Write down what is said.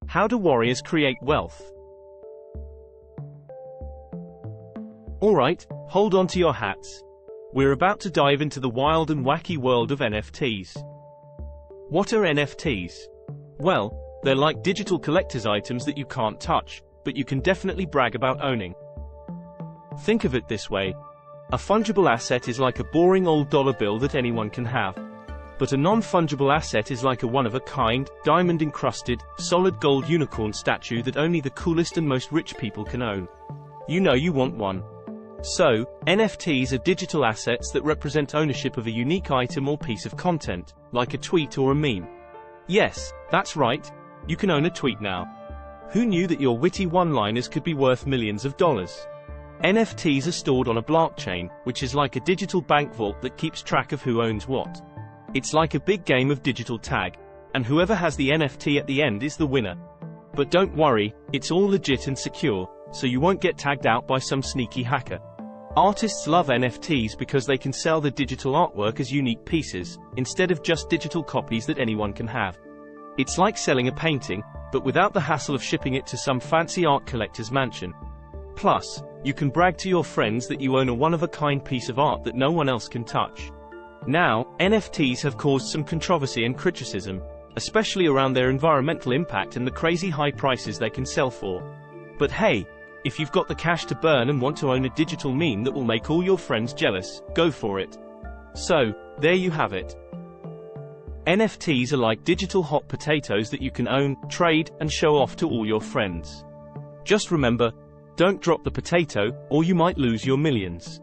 How do warriors create wealth? Alright, hold on to your hats. We're about to dive into the wild and wacky world of NFTs. What are NFTs? Well, they're like digital collector's items that you can't touch, but you can definitely brag about owning. Think of it this way. A fungible asset is like a boring old dollar bill that anyone can have. But a non-fungible asset is like a one-of-a-kind, diamond-encrusted, solid gold unicorn statue that only the coolest and most rich people can own. You know you want one. So, NFTs are digital assets that represent ownership of a unique item or piece of content, like a tweet or a meme. Yes, that's right, you can own a tweet now. Who knew that your witty one-liners could be worth millions of dollars? NFTs are stored on a blockchain, which is like a digital bank vault that keeps track of who owns what. It's like a big game of digital tag, and whoever has the NFT at the end is the winner. But don't worry, it's all legit and secure, so you won't get tagged out by some sneaky hacker. Artists love NFTs because they can sell the digital artwork as unique pieces, instead of just digital copies that anyone can have. It's like selling a painting, but without the hassle of shipping it to some fancy art collector's mansion. Plus, you can brag to your friends that you own a one-of-a-kind piece of art that no one else can touch. Now, NFTs have caused some controversy and criticism, especially around their environmental impact and the crazy high prices they can sell for. But hey, if you've got the cash to burn and want to own a digital meme that will make all your friends jealous, go for it. So, there you have it. NFTs are like digital hot potatoes that you can own, trade, and show off to all your friends. Just remember, don't drop the potato, or you might lose your millions.